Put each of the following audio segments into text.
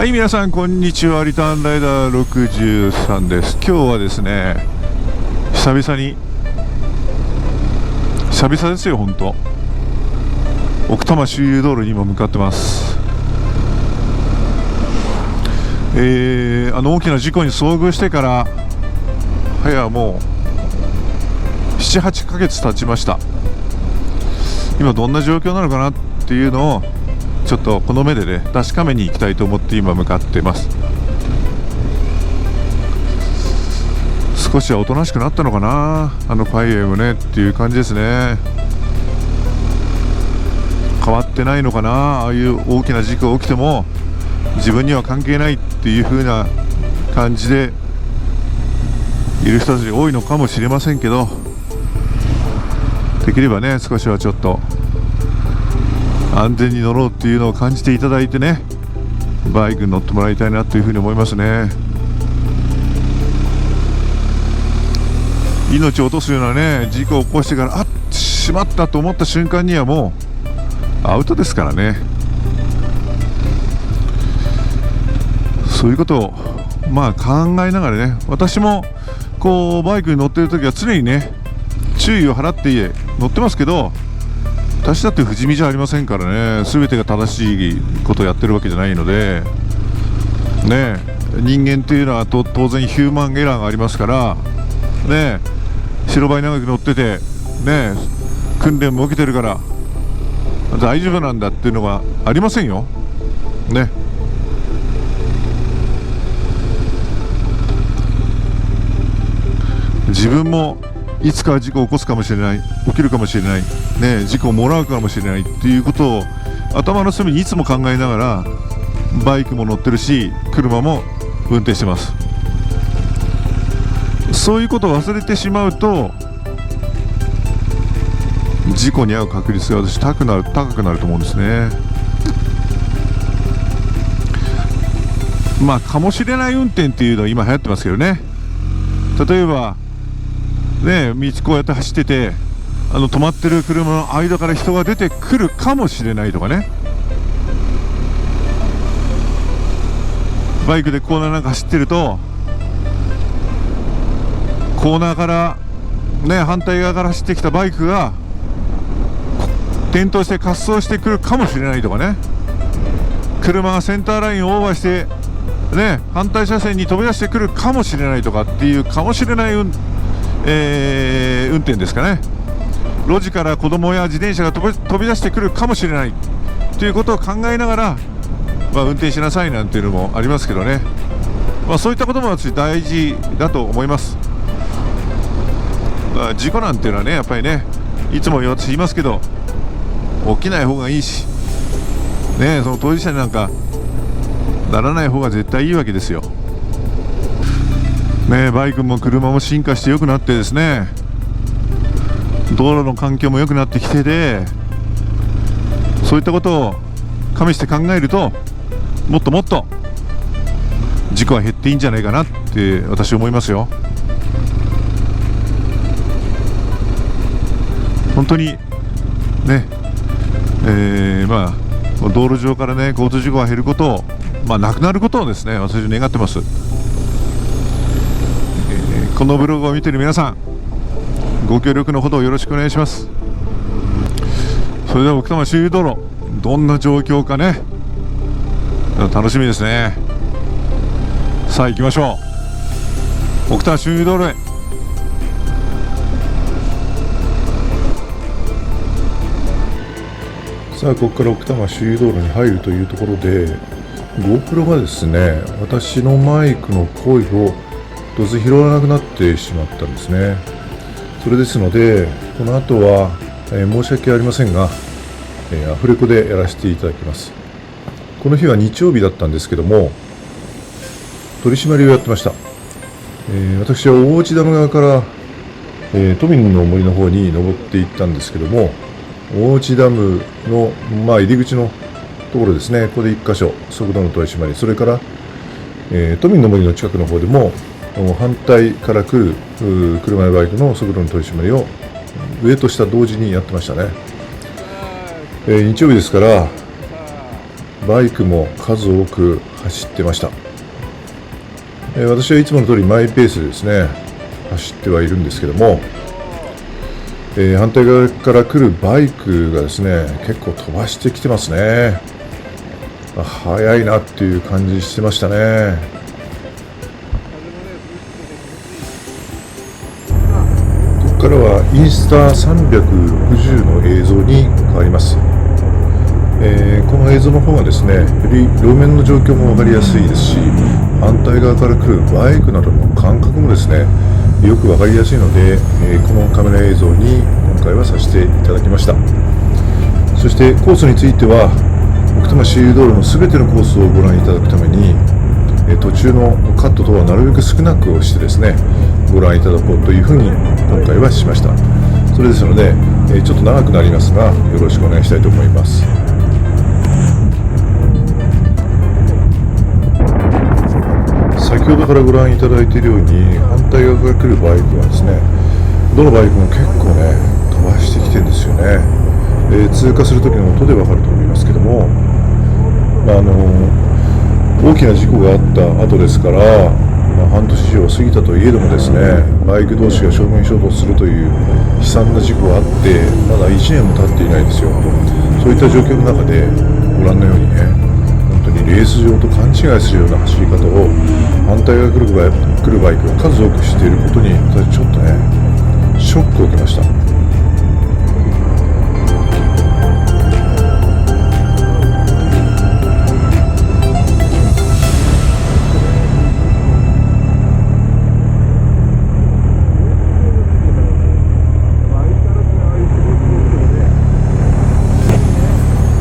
はい、皆さんこんにちは。リターンライダー63です。今日はですね、久々ですよ。本当奥多摩周遊道路に今向かってます。大きな事故に遭遇してから早もう 7,8 ヶ月経ちました。今どんな状況なのかなっていうのをちょっとこの目でね確かめに行きたいと思って今向かってます。少しはおとなしくなったのかな、ファイエムねっていう感じですね。変わってないのかな。ああいう大きな事故が起きても自分には関係ないっていう風な感じでいる人たち多いのかもしれませんけど、できればね少しはちょっと安全に乗ろうっていうのを感じていただいてね、バイクに乗ってもらいたいなというふうに思いますね。命を落とすようなね事故を起こしてからしまったと思った瞬間にはもうアウトですからね。そういうことを考えながらね、私もこうバイクに乗ってる時は常にね注意を払って乗ってますけど、私だって不死身じゃありませんからね。全てが正しいことをやってるわけじゃないのでね。人間っていうのは当然ヒューマンエラーがありますからね。白バイ長く乗っててね、訓練も受けてるから大丈夫なんだっていうのがありませんよね。自分もいつか事故を起こすかもしれない、起きるかもしれない、ね、事故をもらうかもしれないっていうことを頭の隅にいつも考えながらバイクも乗ってるし車も運転してます。そういうことを忘れてしまうと事故に遭う確率が私高くなると思うんですね。かもしれない運転っていうのは今流行ってますけどね。例えばね、道こうやって走ってて止まってる車の間から人が出てくるかもしれないとかね。バイクでコーナーなんか走ってるとコーナーからね反対側から走ってきたバイクが転倒して滑走してくるかもしれないとかね。車がセンターラインをオーバーしてね反対車線に飛び出してくるかもしれないとかっていうかもしれない運転ですかね。路地から子供や自転車が飛び出してくるかもしれないということを考えながら、運転しなさいなんていうのもありますけどね。そういったことも私大事だと思います。事故なんていうのはねやっぱりねいつも私言いますけど起きない方がいいしね、その当事者になんかならない方が絶対いいわけですよね。バイクも車も進化して良くなってですね、道路の環境も良くなってきてで、そういったことを加味して考えるともっともっと事故は減っていいんじゃないかなって私思いますよ。本当にね、道路上からね交通事故が減ることを、なくなることをですね私は願ってます。このブログを見ている皆さんご協力のほどよろしくお願いします。それでは奥多摩周遊道路どんな状況かね楽しみですね。さあ行きましょう。奥多摩周遊道路へ。さあここから奥多摩周遊道路に入るというところで GoPro がですね私のマイクの声を突然拾わなくなってしまったんですね。それですのでこの後は、申し訳ありませんが、アフレコでやらせていただきます。この日は日曜日だったんですけども取り締まりをやってました。私は大内ダム側から、都民の森の方に登っていったんですけども、大内ダムの、入り口のところですね、ここで1箇所速度の取り締まり、それから、都民の森の近くの方でも反対から来る車やバイクの速度の取り締まりを上と下同時にやってましたね。日曜日ですからバイクも数多く走ってました。私はいつもの通りマイペースでですね、走ってはいるんですけども、反対側から来るバイクがですね、結構飛ばしてきてますね。速いなっていう感じしてましたね。ここからはインスタ360の映像に変わります。この映像の方がですね、より路面の状況も分かりやすいですし、反対側から来るバイクなどの感覚もですね、よく分かりやすいので、このカメラ映像に今回はさせていただきました。そしてコースについては、奥多摩周遊道路の全てのコースをご覧いただくために、途中のカット等はなるべく少なくをしてですね、ご覧いただこうというふうに今回はしました。それですので、ちょっと長くなりますが、よろしくお願いしたいと思います。先ほどからご覧いただいているように、反対側から来るバイクはですね、どのバイクも結構ね、飛ばしてきてるんですよね。通過する時の音でわかると思いますけども、大きな事故があった後ですから、半年以上過ぎたといえどもですね、バイク同士が正面衝突するという悲惨な事故があって、まだ1年も経っていないですよ。そういった状況の中で、ご覧のようにね、本当にレース場と勘違いするような走り方を反対側から来るバイクが数多くしていることに、私ちょっとね、ショックを受けました。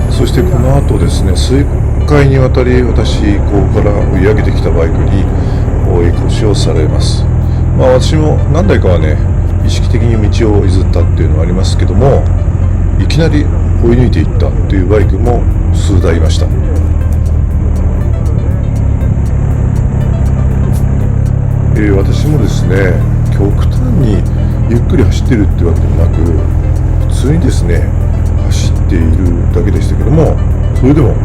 そしてこの後ですね、数回にわたり私、ここから追い上げてきたバイクに追い越しをされます。私も何台かはね、意識的に道を譲ったっていうのはありますけども、いきなり追い抜いていったというバイクも数台いました。私もですね、極端にゆっくり走ってるってわけでもなく、普通にですね、走っているだけでしたけども、それでも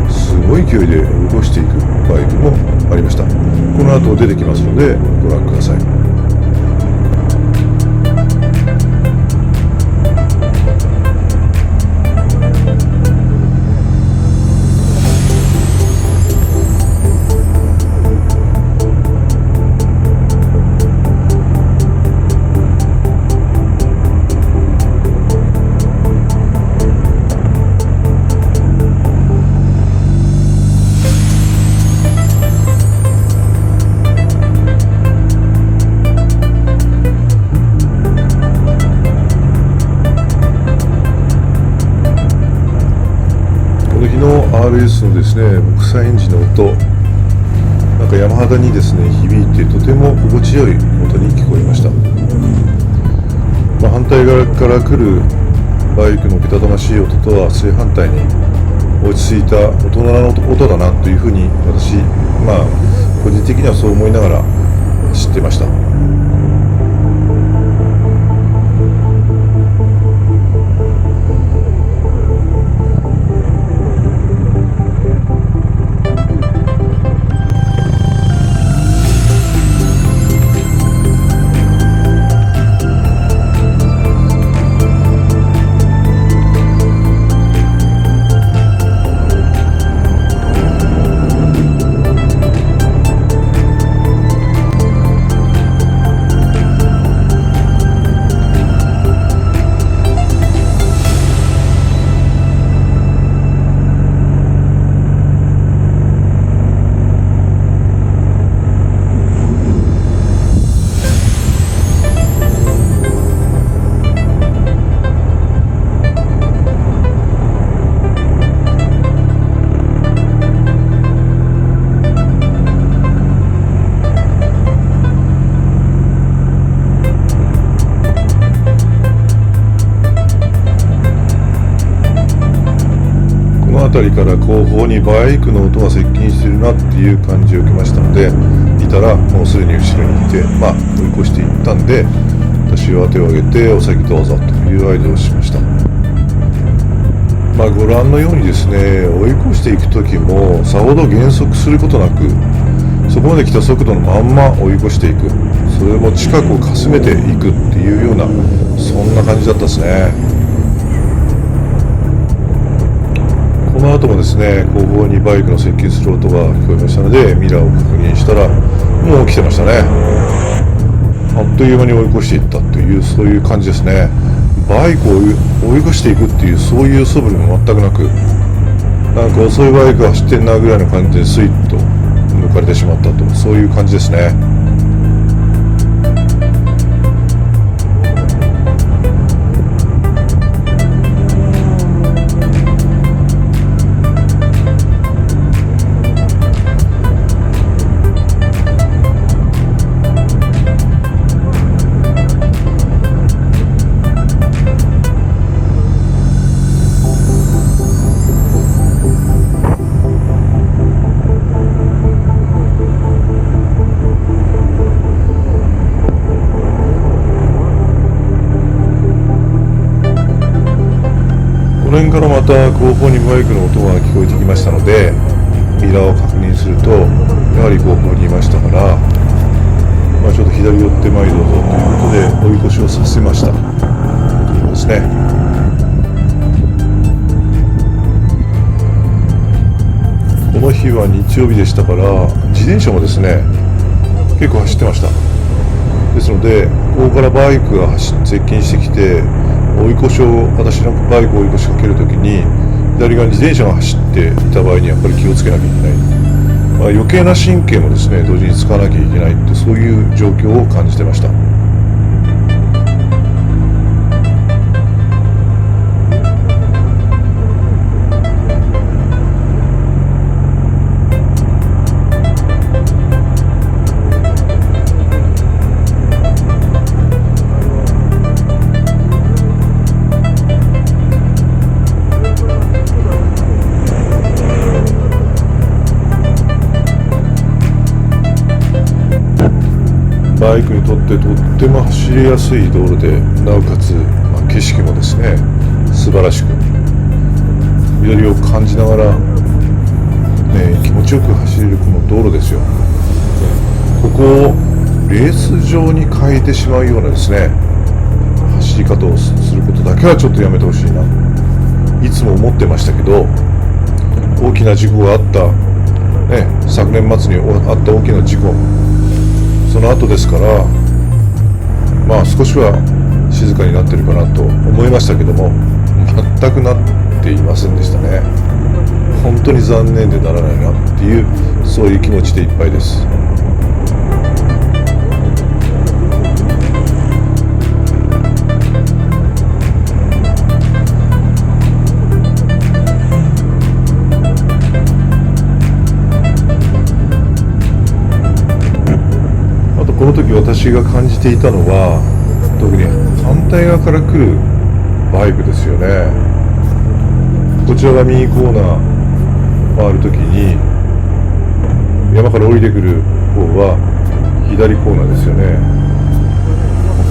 すごい勢いで追い越していくバイクもありました。この後出てきますのでご覧ください。RS のですね、木製エンジンの音、なんか山肌にですね、響いてとても心地よい音に聞こえました。反対側から来るバイクのけたたましい音とは正反対に落ち着いた大人の音だなというふうに私、個人的にはそう思いながら知ってました。辺りから後方にバイクの音が接近しているなっていう感じを受けましたので、いたらもうすでに後ろにいて、追い越していったんで、私は手を挙げてお先どうぞという合図をしました。ご覧のようにですね、追い越していく時もさほど減速することなく、そこまで来た速度のまんま追い越していく、それも近くをかすめていくっていうような、そんな感じだったですね。この後もですね、後方にバイクの接近する音が聞こえましたので、ミラーを確認したらもう来てましたね。あっという間に追い越していったという、そういう感じですね。バイクを追い越していくっていう、そういう素振りも全くなく、なんか遅いバイクが走ってんなぐらいの感じでスイッと抜かれてしまったと、そういう感じですね。この辺からまた後方にバイクの音が聞こえてきましたので、ミラーを確認するとやはり後方にいましたから、ちょっと左寄って前どうぞということで追い越しをさせましたということですね。この日は日曜日でしたから、自転車もですね結構走ってました。ですので、ここからバイクが接近してきて、追い越しを、私のバイクを追い越しかけるときに左側に自転車が走っていた場合にやっぱり気をつけなきゃいけない、余計な神経もですね同時に使わなきゃいけないって、そういう状況を感じてました。バイクにとってとっても走りやすい道路で、なおかつ、景色もですね素晴らしく、緑を感じながら、気持ちよく走れるこの道路ですよ。ここをレース場に変えてしまうようなですね走り方をすることだけはちょっとやめてほしいな、いつも思ってましたけど、大きな事故があった、昨年末にあった大きな事故、その後ですから、少しは静かになってるかなと思いましたけども、全くなっていませんでしたね。本当に残念でならないなっていう、そういう気持ちでいっぱいです。この時私が感じていたのは、特に反対側から来るバイクですよね。こちらが右コーナー回る時に、山から降りてくる方は左コーナーですよね。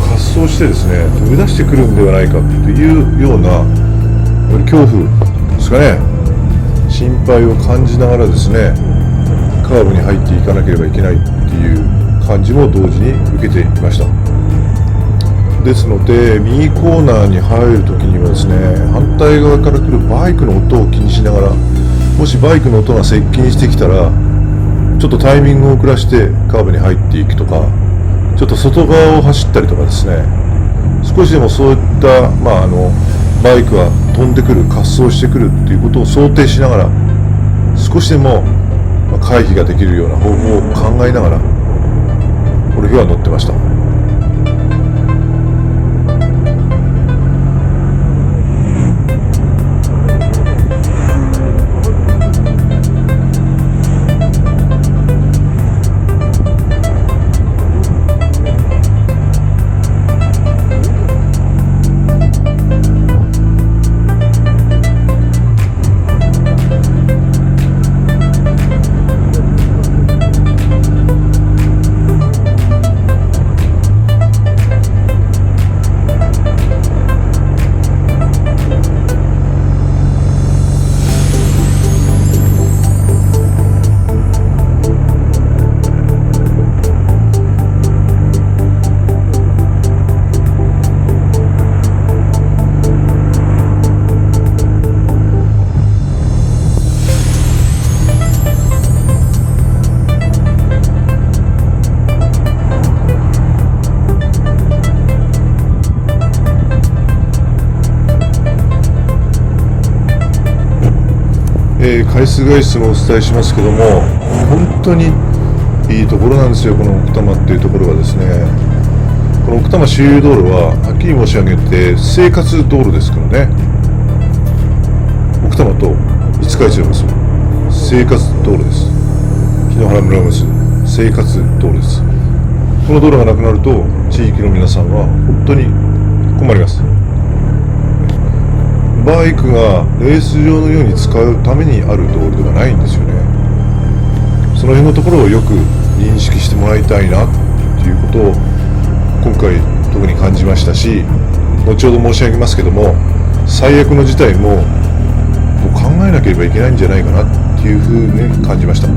滑走してですね飛び出してくるんではないかというような恐怖ですかね、心配を感じながらですねカーブに入っていかなければいけないっていう感じも同時に受けていました。ですので、右コーナーに入るときにはですね、反対側から来るバイクの音を気にしながら、もしバイクの音が接近してきたら、ちょっとタイミングを遅らしてカーブに入っていくとか、ちょっと外側を走ったりとかですね、少しでもそういった、バイクが飛んでくる、滑走してくるっていうことを想定しながら、少しでも回避ができるような方法を考えながら、この日は乗ってました。回数回数もお伝えしますけども、本当にいいところなんですよ。この奥多摩っていうところはですね、この奥多摩周遊道路ははっきり申し上げて生活道路ですからね。奥多摩と五日市を結ぶ生活道路です。檜原村を結ぶ生活道路です。この道路がなくなると地域の皆さんは本当に困ります。バイクがレース場のように使うためにある道路ではないんですよね。その辺のところをよく認識してもらいたいなということを今回特に感じましたし、後ほど申し上げますけども、最悪の事態も考えなければいけないんじゃないかなっていうふうに感じました。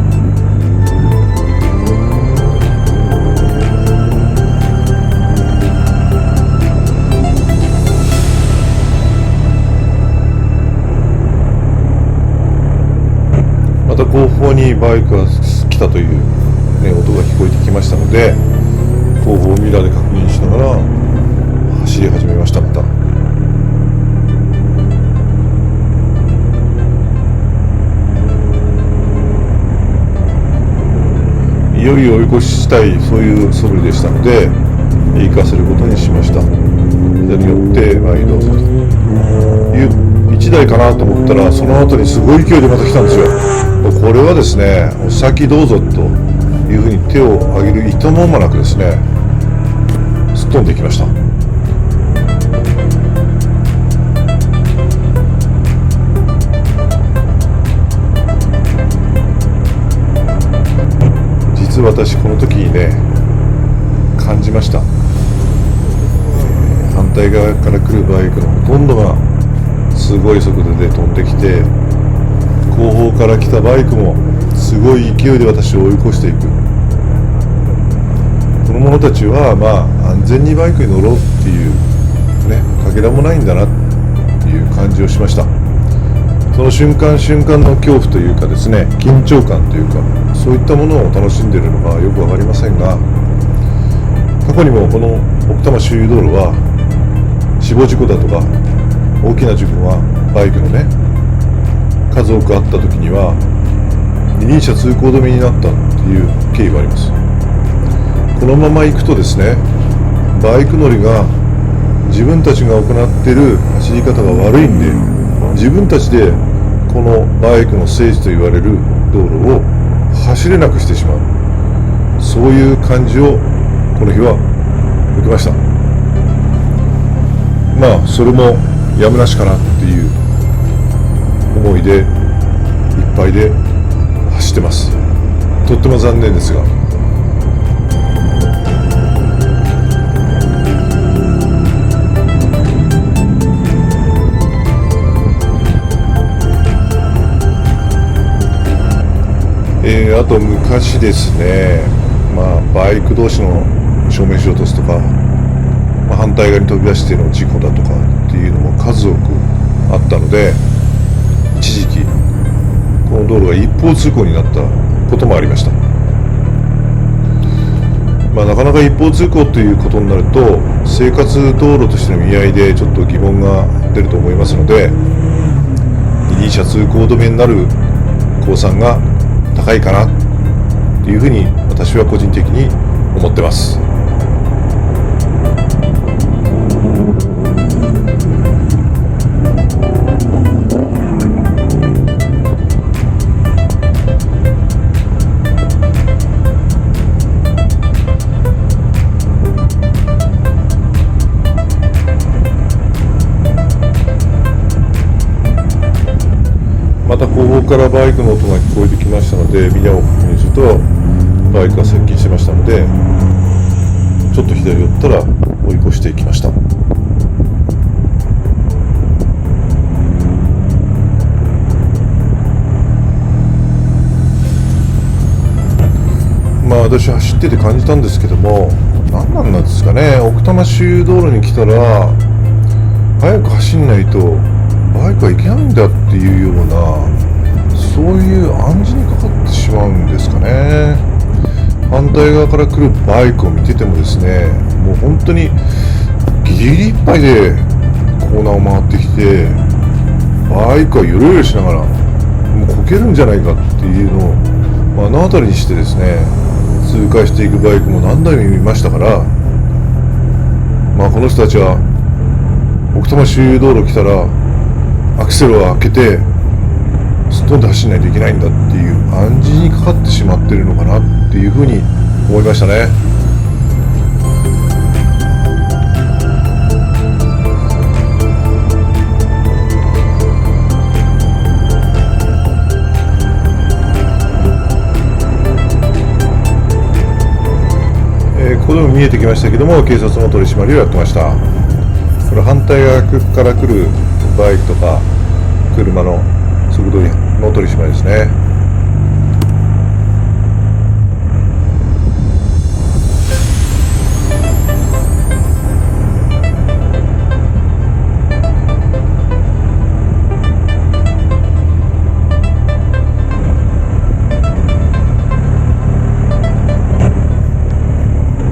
また後方にバイクが来たという、音が聞こえてきましたので、後方ミラーで確認しながら走り始めました。またいよいよ追い越したい、そういう素振りでしたので行かせることにしました。左に寄って前にどうぞという1台かなと思ったら、その後にすごい勢いでまた来たんですよ。これはですね、お先どうぞというふうに手を挙げるいとももなくですね、すっ飛んでいきました。実は私この時にね感じました。反対側から来るバイクのほとんどがすごい速度で飛んできて、後方から来たバイクもすごい勢いで私を追い越していく。この者たちは安全にバイクに乗ろうっていうね、かけらもないんだなっていう感じをしました。その瞬間瞬間の恐怖というかですね、緊張感というか、そういったものを楽しんでいるのかよくわかりませんが、過去にもこの奥多摩周遊道路は死亡事故だとか大きな事故がバイクのね数多くあった時には二輪車通行止めになったっていう経緯があります。このまま行くとですね、バイク乗りが自分たちが行っている走り方が悪いんで、自分たちでこのバイクの聖地と言われる道路を走れなくしてしまう、そういう感じをこの日は受けました。それもやむなしかなっていう思いでいっぱいで走ってます。とっても残念ですが、あと昔ですね、バイク同士の正面衝突とか、反対側に飛び出しての事故だとかっていうのも数多くあったので、一時期この道路が一方通行になったこともありました。なかなか一方通行ということになると生活道路としての意味合いでちょっと疑問が出ると思いますので、二輪車通行止めになる公算が高いかなというふうに私は個人的に思ってます。また後方からバイクの音が聞こえてきましたので、ミラーを確認するとバイクが接近しましたので、ちょっと左寄ったら追い越していきました。私走ってて感じたんですけども、何なんですかね、奥多摩周遊道路に来たら早く走んないとバイクはいけないんだっていうような、そういう暗示にかかってしまうんですかね。反対側から来るバイクを見ててもですね、もう本当にギリギリいっぱいでコーナーを回ってきて、バイクはゆるゆるしながらもうこけるんじゃないかっていうのを目の当たりにしてですね、通過していくバイクも何台も見ましたから、この人たちは奥多摩周遊道路来たらアクセルを開けてすっ飛んで走らないといけないんだっていう暗示にかかってしまってるのかなっていうふうに思いましたね。ここでも見えてきましたけども、警察の取り締まりをやってました。これ反対側から来るバイクとか車の速度違反の取り締まりですね。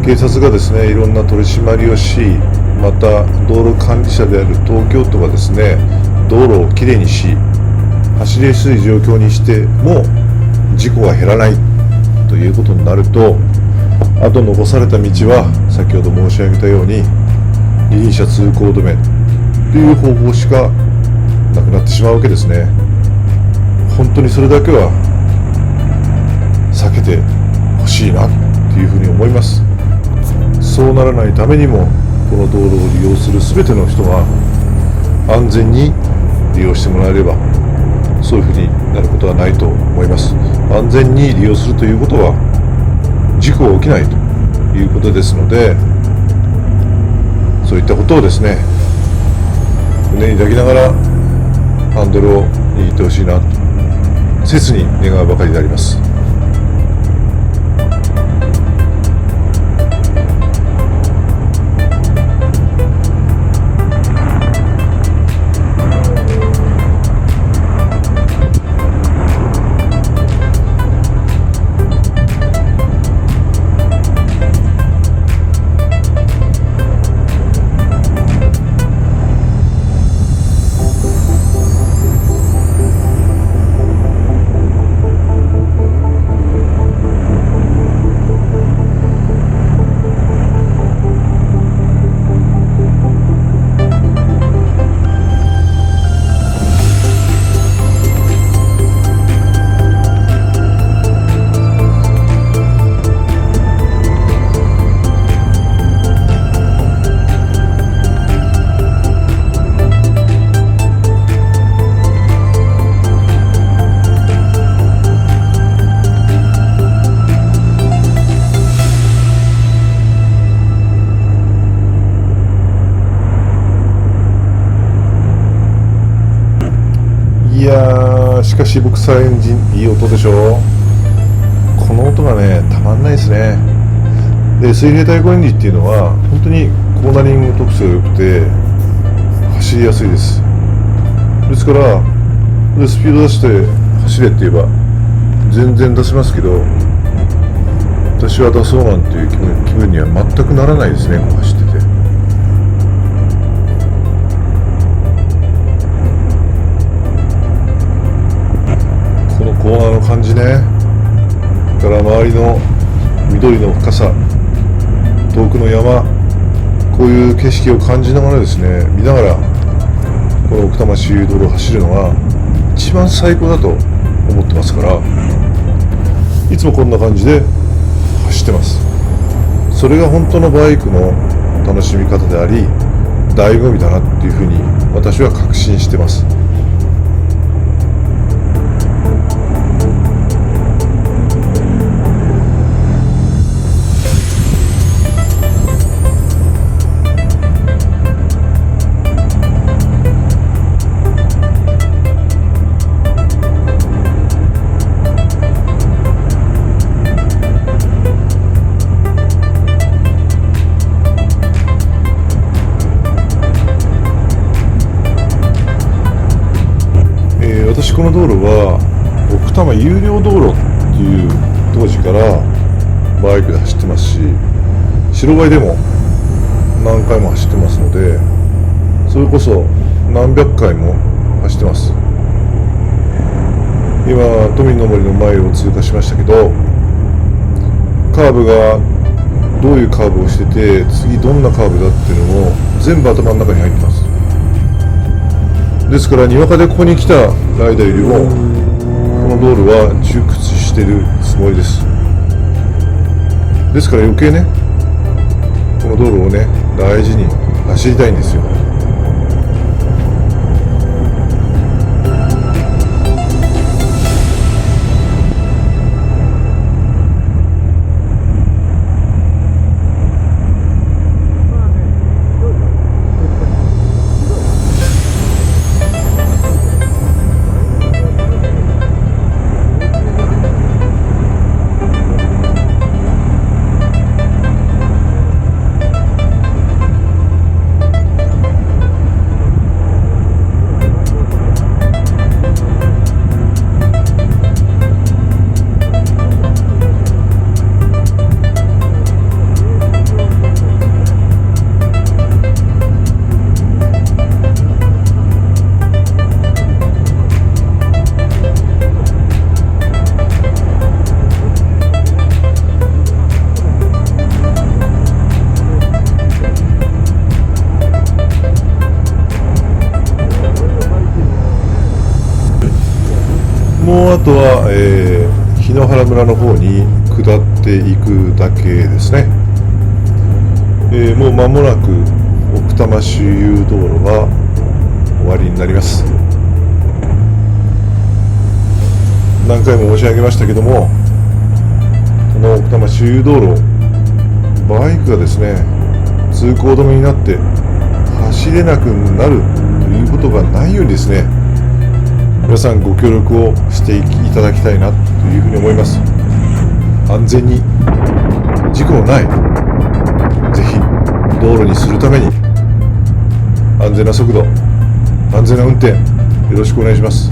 警察がですね、いろんな取り締まりをし、また道路管理者である東京都がですね、道路をきれいにし、走りやすい状況にしても事故が減らないということになると、あと残された道は先ほど申し上げたように二輪車通行止めという方法しかなくなってしまうわけですね。本当にそれだけは避けてほしいなというふうに思います。そうならないためにも、この道路を利用する全ての人は安全に利用してもらえれば、そういうふうになることはないと思います。安全に利用するということは事故が起きないということですので、そういったことをですね、胸に抱きながらハンドルを握ってほしいなと切に願うばかりであります。いやー、しかしボクサーエンジンいい音でしょ。この音がね、たまんないですね。で、水平対向エンジンっていうのは本当にコーナリング特性が良くて走りやすいです。ですからスピード出して走れって言えば全然出せますけど、私は出そうなんていう気分には全くならないですね、こう走ってて。このコーナーの感じね、から周りの緑の深さ、遠くの山、こういう景色を感じながらですね、見ながらこの奥多摩周遊道路を走るのが一番最高だと思ってますから、いつもこんな感じで走ってます。それが本当のバイクの楽しみ方であり、醍醐味だなっていうふうに私は確信してます。私この道路は奥多摩有料道路っていう当時からバイクで走ってますし、白バイでも何回も走ってますので、それこそ何百回も走ってます。今都民の森の前を通過しましたけど、カーブがどういうカーブをしてて、次どんなカーブだっていうのも全部頭の中に入ってます。ですからにわかでここに来たライダーよりもこの道路は熟知してるつもりです。ですから余計ね、この道路をね大事に走りたいんですよ。もうあとは、檜原村の方に下っていくだけですね。もう間もなく奥多摩周遊道路が終わりになります。何回も申し上げましたけども、この奥多摩周遊道路、バイクがですね通行止めになって走れなくなるということがないようにですね、皆さんご協力をしていただきたいなというふうに思います。安全に事故のない、ぜひ道路にするために安全な速度、安全な運転よろしくお願いします。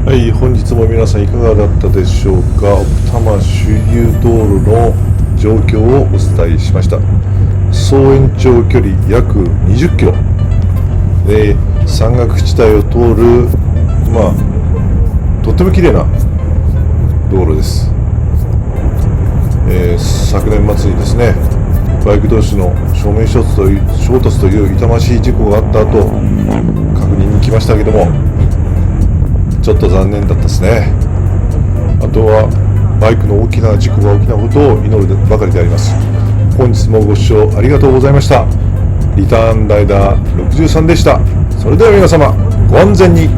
はい、本日も皆さんいかがだったでしょうか。奥多摩周遊道路の状況をお伝えしました。総延長距離約20キロで山岳地帯を通る、とっても綺麗な道路です。昨年末にですねバイク同士の正面衝突という痛ましい事故があった後、確認に来ましたけども、ちょっと残念だったですね。あとはバイクの大きな事故が起きないことを祈るばかりであります。本日もご視聴ありがとうございました。リターンライダー63でした。それでは皆様ご安全に。